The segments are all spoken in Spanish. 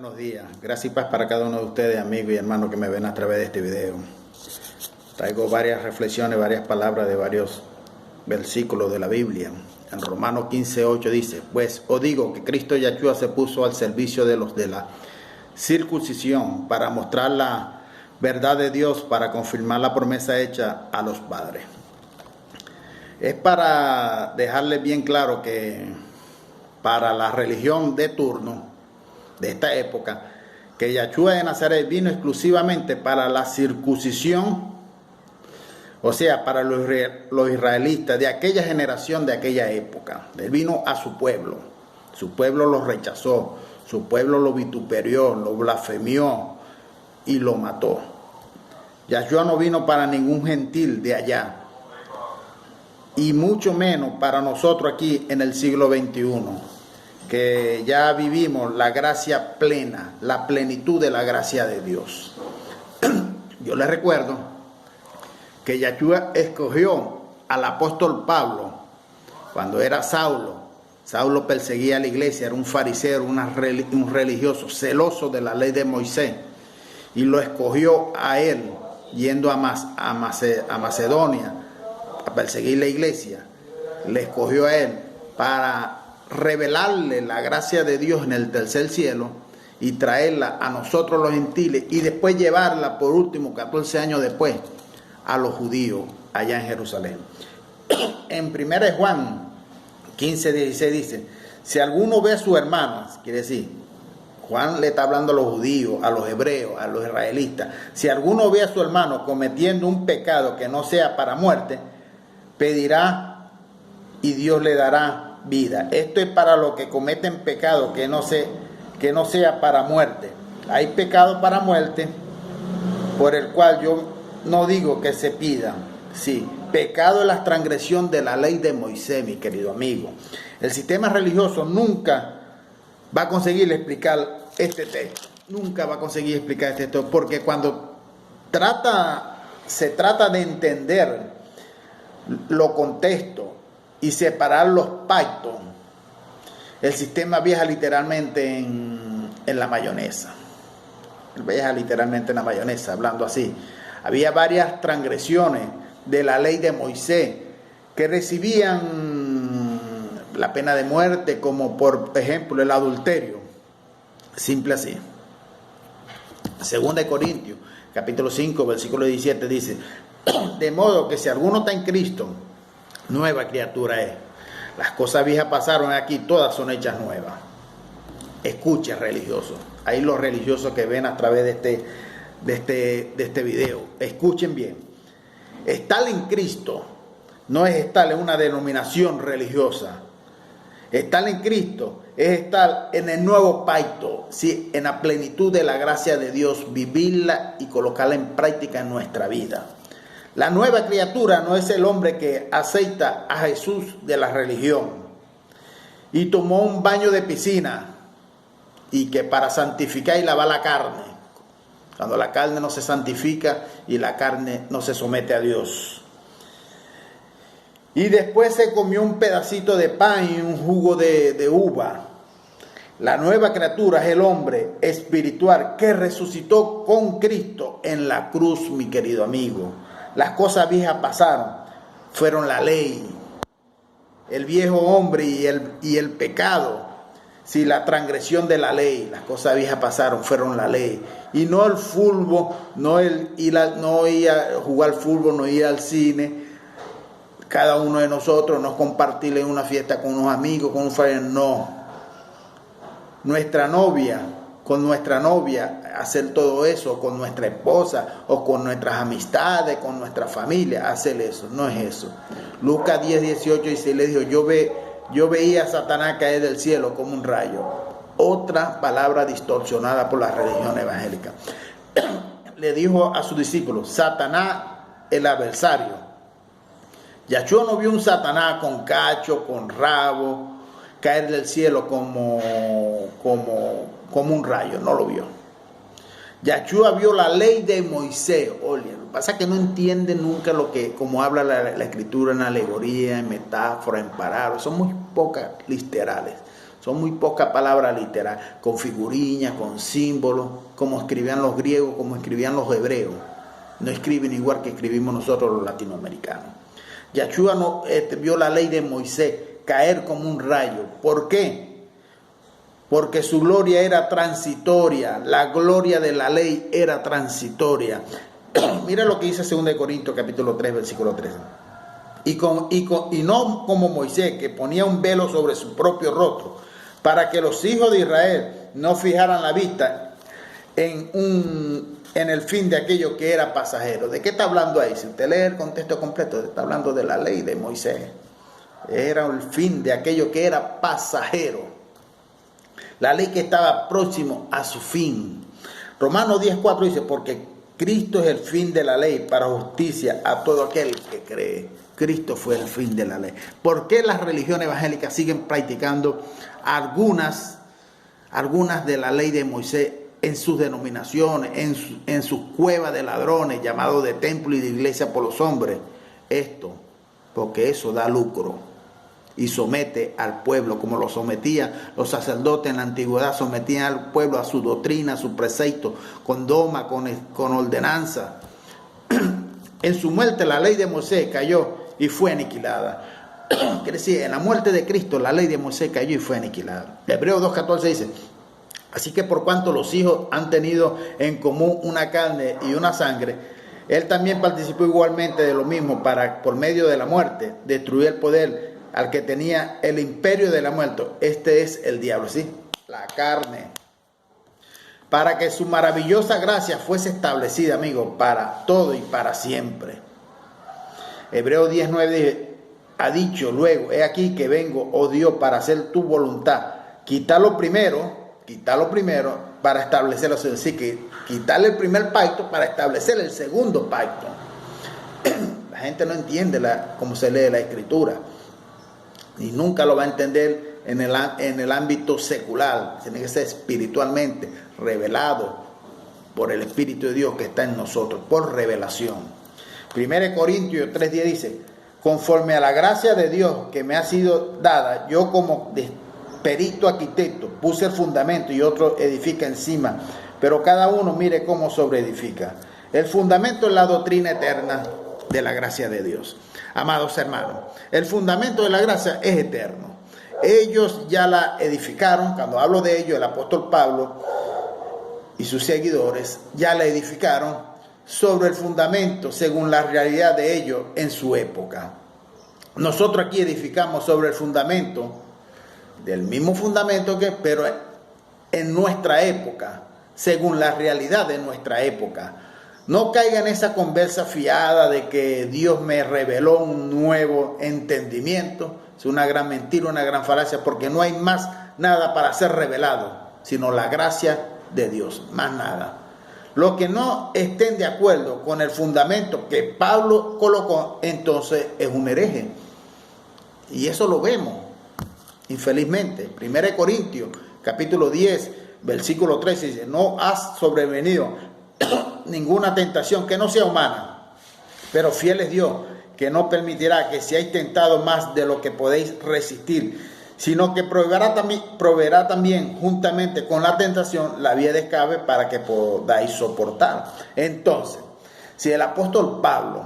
Buenos días, gracias y paz para cada uno de ustedes, amigos y hermanos que me ven a través de este video. Traigo varias reflexiones, varias palabras de varios versículos de la Biblia. En Romanos 15:8 dice: pues os digo que Cristo Yahshua se puso al servicio de los de la circuncisión para mostrar la verdad de Dios, para confirmar la promesa hecha a los padres. Es para dejarles bien claro que para la religión de turno de esta época, que Yahshua de Nazaret vino exclusivamente para la circuncisión, o sea, para los israelitas de aquella generación, de aquella época. Él vino a su pueblo lo rechazó, su pueblo lo vituperió, lo blasfemió y lo mató. Yahshua no vino para ningún gentil de allá, y mucho menos para nosotros aquí en el siglo XXI, que ya vivimos la gracia plena, la plenitud de la gracia de Dios. Yo les recuerdo que Yahshua escogió al apóstol Pablo cuando era Saulo. Saulo perseguía a la iglesia, era un fariseo, un religioso, celoso de la ley de Moisés, y lo escogió a él, yendo a Macedonia a perseguir la iglesia. Le escogió a él para revelarle la gracia de Dios en el tercer cielo y traerla a nosotros los gentiles, y después llevarla por último 14 años después a los judíos allá en Jerusalén. En 1 Juan 15:16 dice: si alguno ve a sus hermanos, quiere decir, Juan le está hablando a los judíos, a los hebreos, a los israelitas, si alguno ve a su hermano cometiendo un pecado que no sea para muerte, pedirá y Dios le dará vida. Esto es para los que cometen pecado que no sea para muerte. Hay pecado para muerte, por el cual yo no digo que se pida. Sí, pecado es la transgresión de la ley de Moisés, mi querido amigo. El sistema religioso nunca va a conseguir explicar este texto. Nunca va a conseguir explicar este texto, porque cuando se trata de entender los contextos y separar los pactos, el sistema viaja literalmente en la mayonesa. Viaja literalmente en la mayonesa, hablando así. Había varias transgresiones de la ley de Moisés que recibían la pena de muerte, como por ejemplo el adulterio. Simple así. 2 de Corintios, capítulo 5, versículo 17 dice: de modo que si alguno está en Cristo, nueva criatura es. Las cosas viejas pasaron, aquí todas son hechas nuevas. Escuchen, religiosos. Ahí los religiosos que ven a través de este video, escuchen bien. Estar en Cristo no es estar en una denominación religiosa. Estar en Cristo es estar en el nuevo pacto, ¿sí? En la plenitud de la gracia de Dios, vivirla y colocarla en práctica en nuestra vida. La nueva criatura no es el hombre que acepta a Jesús de la religión y tomó un baño de piscina, y que para santificar y lavar la carne, cuando la carne no se santifica y la carne no se somete a Dios. Y después se comió un pedacito de pan y un jugo de uva. La nueva criatura es el hombre espiritual que resucitó con Cristo en la cruz, mi querido amigo. Las cosas viejas pasaron, fueron la ley, el viejo hombre y el pecado. Si la transgresión de la ley, las cosas viejas pasaron, fueron la ley. Y no el fútbol, no ir a jugar fútbol, no ir al cine. Cada uno de nosotros no compartir en una fiesta con unos amigos, con un familiar, no. Con nuestra novia, hacer todo eso, con nuestra esposa o con nuestras amistades, con nuestra familia, hacer eso, no es eso. Lucas 10:18 dice, le dijo: yo veía a Satanás caer del cielo como un rayo. Otra palabra distorsionada por la religión evangélica. Le dijo a sus discípulos: Satanás, el adversario. Yahshua no vio un Satanás con cacho, con rabo, caer del cielo como un rayo, no lo vio. Yahshua vio la ley de Moisés. Oye, lo que pasa es que no entiende nunca como habla la escritura en alegoría, en metáfora, en parábola. Son muy pocas literales. Son muy pocas palabras literales, con figuriñas, con símbolos, como escribían los griegos, como escribían los hebreos. No escriben igual que escribimos nosotros los latinoamericanos. Yahshua no, vio la ley de Moisés caer como un rayo. ¿Por qué? Porque su gloria era transitoria. La gloria de la ley era transitoria. Mira lo que dice 2 Corintios capítulo 3, versículo 13. Y no como Moisés, que ponía un velo sobre su propio rostro, para que los hijos de Israel no fijaran la vista en el fin de aquello que era pasajero. ¿De qué está hablando ahí? Si usted lee el contexto completo, está hablando de la ley de Moisés. Era el fin de aquello que era pasajero. La ley que estaba próximo a su fin. Romanos 10:4 dice, porque Cristo es el fin de la ley para justicia a todo aquel que cree. Cristo fue el fin de la ley. ¿Por qué las religiones evangélicas siguen practicando algunas de la ley de Moisés en sus denominaciones, en sus cuevas de ladrones, llamados de templo y de iglesia por los hombres? Esto, porque eso da lucro y somete al pueblo, como lo sometían los sacerdotes en la antigüedad, sometían al pueblo a su doctrina, a su precepto, con dogma, con ordenanza. En su muerte la ley de Moisés cayó y fue aniquilada. Quiere decir, en la muerte de Cristo la ley de Moisés cayó y fue aniquilada. Hebreos 2:14 dice, así que por cuanto los hijos han tenido en común una carne y una sangre, él también participó igualmente de lo mismo para, por medio de la muerte, destruir el poder al que tenía el imperio de la muerte. Este es el diablo, ¿sí? La carne. Para que su maravillosa gracia fuese establecida, amigo, para todo y para siempre. Hebreos 10:9 ha dicho luego, he aquí que vengo, oh Dios, para hacer tu voluntad. Quítalo primero para establecerlo. Así que quitarle el primer pacto para establecer el segundo pacto. La gente no entiende cómo se lee la escritura. Y nunca lo va a entender en el ámbito secular. Tiene que ser espiritualmente revelado por el Espíritu de Dios que está en nosotros, por revelación. 1 Corintios 3:10 dice, conforme a la gracia de Dios que me ha sido dada, yo como perito arquitecto puse el fundamento y otro edifica encima, pero cada uno mire cómo sobreedifica. El fundamento es la doctrina eterna de la gracia de Dios. Amados hermanos, el fundamento de la gracia es eterno. Ellos ya la edificaron. Cuando hablo de ellos, el apóstol Pablo y sus seguidores ya la edificaron sobre el fundamento según la realidad de ellos en su época. Nosotros aquí edificamos sobre el fundamento, del mismo fundamento pero en nuestra época, según la realidad de nuestra época. No caiga en esa conversa fiada de que Dios me reveló un nuevo entendimiento. Es una gran mentira, una gran falacia, porque no hay más nada para ser revelado, sino la gracia de Dios, más nada. Los que no estén de acuerdo con el fundamento que Pablo colocó, entonces es un hereje. Y eso lo vemos, infelizmente. 1 Corintios, capítulo 10, versículo 13, dice, no has sobrevenido ninguna tentación que no sea humana, pero fiel es Dios, que no permitirá que seáis tentados más de lo que podéis resistir, sino que proveerá también juntamente con la tentación la vía de escape para que podáis soportar. Entonces, si el apóstol Pablo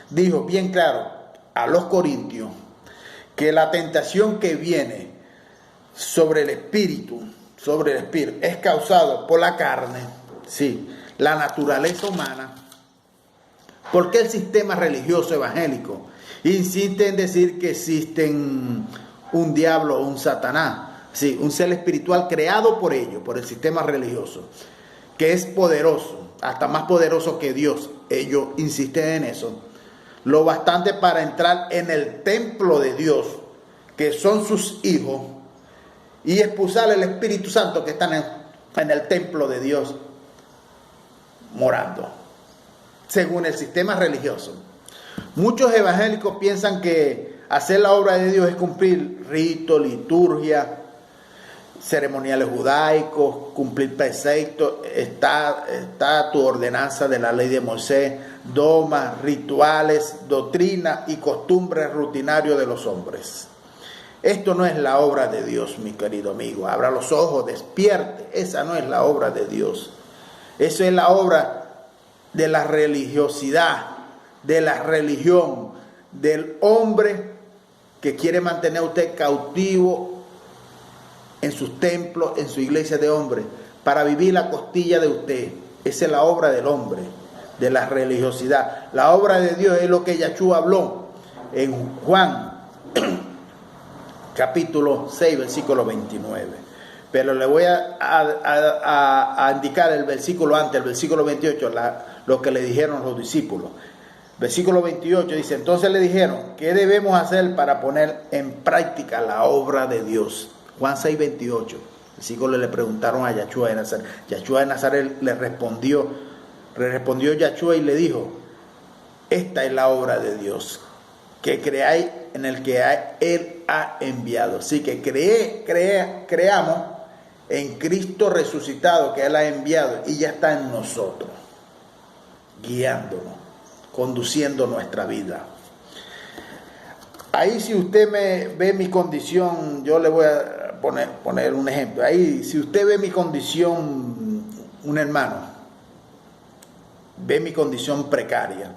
dijo bien claro a los corintios que la tentación que viene sobre el espíritu es causado por la carne, sí, la naturaleza humana, ¿por qué el sistema religioso evangélico insiste en decir que existen un diablo o un Satanás? Sí, un ser espiritual creado por ellos, por el sistema religioso, que es poderoso, hasta más poderoso que Dios. Ellos insisten en eso. Lo bastante para entrar en el templo de Dios, que son sus hijos, y expulsar el Espíritu Santo que está en el templo de Dios morando, según el sistema religioso. Muchos evangélicos piensan que hacer la obra de Dios es cumplir ritos, liturgia, ceremoniales judaicos, cumplir preceptos, estatus, ordenanza de la ley de Moisés, dogmas, rituales, doctrina y costumbres rutinarios de los hombres. Esto no es la obra de Dios, mi querido amigo. Abra los ojos, despierte. Esa no es la obra de Dios. Eso es la obra de la religiosidad, de la religión, del hombre que quiere mantener a usted cautivo en sus templos, en su iglesia de hombres, para vivir la costilla de usted. Esa es la obra del hombre, de la religiosidad. La obra de Dios es lo que Yahshua habló en Juan capítulo 6, versículo 29. Pero le voy a indicar el versículo antes, el versículo 28, lo que le dijeron los discípulos. Versículo 28 dice, entonces le dijeron, ¿qué debemos hacer para poner en práctica la obra de Dios? Juan 6, 28. Versículo le preguntaron a Yahshua de Nazaret. Yahshua de Nazaret le respondió Yahshua y le dijo, esta es la obra de Dios, que creáis en el que Él ha enviado. Así que creamos en Cristo resucitado, que Él ha enviado y ya está en nosotros, guiándonos, conduciendo nuestra vida. Ahí, si usted me ve mi condición, yo le voy a poner un ejemplo. Ahí, si usted ve mi condición, un hermano, ve mi condición precaria,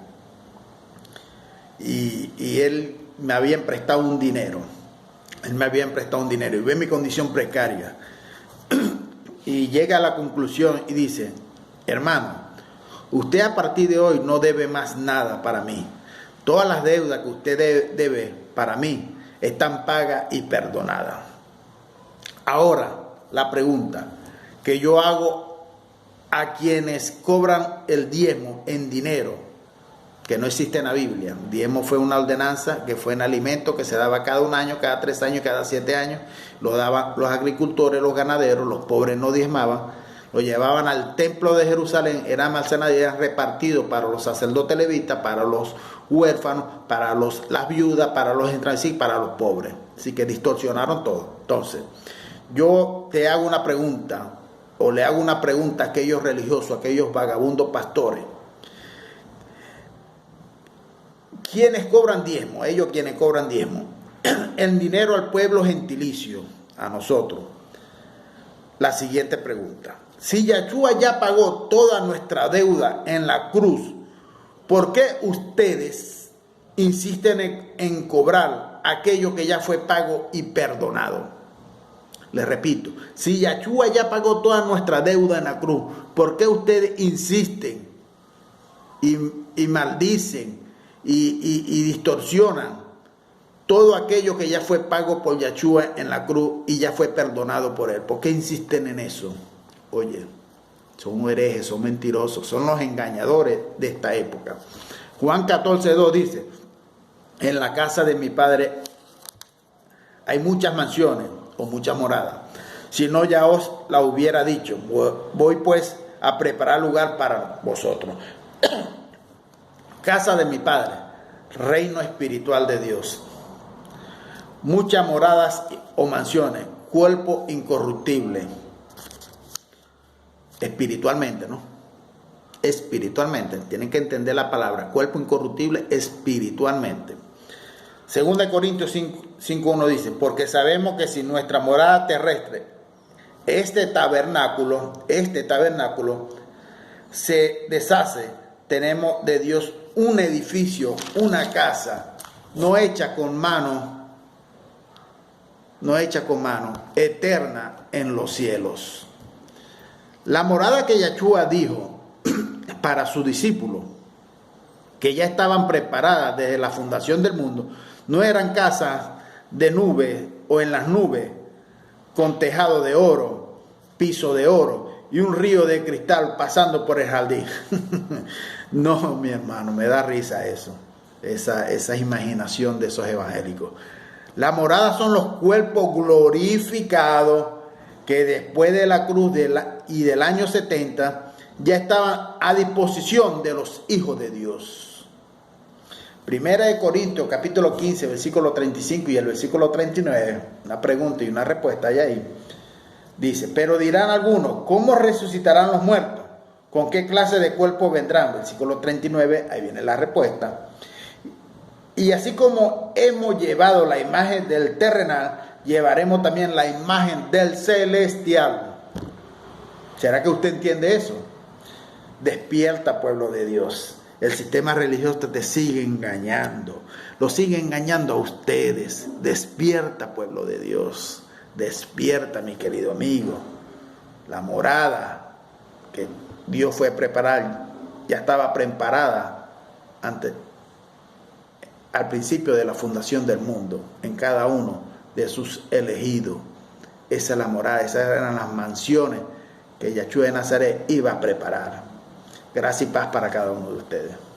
y él me había prestado un dinero, y ve mi condición precaria, y llega a la conclusión y dice, hermano, usted a partir de hoy no debe más nada para mí. Todas las deudas que usted debe para mí están pagas y perdonadas. Ahora, la pregunta que yo hago a quienes cobran el diezmo en dinero, que no existe en la Biblia. El diezmo fue una ordenanza que fue en alimento que se daba cada 1 año, cada 3 años, cada 7 años. Lo daban los agricultores, los ganaderos, los pobres no diezmaban. Lo llevaban al templo de Jerusalén, eran almacenados y eran repartidos para los sacerdotes levitas, para los huérfanos, para las viudas, para los extranjeros, para los pobres. Así que distorsionaron todo. Entonces, yo te hago una pregunta, o le hago una pregunta a aquellos religiosos, a aquellos vagabundos pastores. ¿Quiénes cobran diezmo? Ellos quienes cobran diezmo. El dinero al pueblo gentilicio, a nosotros. La siguiente pregunta. Si Yahshua ya pagó toda nuestra deuda en la cruz, ¿por qué ustedes insisten en cobrar aquello que ya fue pago y perdonado? Les repito, si Yahshua ya pagó toda nuestra deuda en la cruz, ¿por qué ustedes insisten y maldicen y distorsionan todo aquello que ya fue pago por Yahshua en la cruz y ya fue perdonado por Él? ¿Por qué insisten en eso? Oye, son herejes, son mentirosos, son los engañadores de esta época. Juan 14:2 dice, en la casa de mi Padre hay muchas mansiones o muchas moradas. Si no, ya os la hubiera dicho. Voy pues a preparar lugar para vosotros. Casa de mi Padre, reino espiritual de Dios. Muchas moradas o mansiones, cuerpo incorruptible. Espiritualmente, ¿no? Espiritualmente, tienen que entender la palabra, cuerpo incorruptible espiritualmente. 2 Corintios 5:1 dice, porque sabemos que si nuestra morada terrestre, este tabernáculo se deshace, tenemos de Dios un edificio, una casa, no hecha con mano, eterna en los cielos. La morada que Yahshua dijo para sus discípulos, que ya estaban preparadas desde la fundación del mundo, no eran casas de nube o en las nubes, con tejado de oro, piso de oro y un río de cristal pasando por el jardín. No, mi hermano, me da risa eso, esa imaginación de esos evangélicos. La morada son los cuerpos glorificados que después de la cruz y del año 70 ya estaban a disposición de los hijos de Dios. Primera de Corintios, capítulo 15, versículo 35 y el versículo 39, una pregunta y una respuesta hay ahí. Dice, pero dirán algunos, ¿cómo resucitarán los muertos? ¿Con qué clase de cuerpo vendrán? Versículo 39, ahí viene la respuesta. Y así como hemos llevado la imagen del terrenal, llevaremos también la imagen del celestial. ¿Será que usted entiende eso? Despierta, pueblo de Dios. El sistema religioso te sigue engañando. Lo sigue engañando a ustedes. Despierta, pueblo de Dios. Despierta, mi querido amigo. La morada que Dios fue a preparar ya estaba preparada al principio de la fundación del mundo, en cada uno de sus elegidos. Esa es la morada, esas eran las mansiones que Yahshua de Nazaret iba a preparar. Gracia y paz para cada uno de ustedes.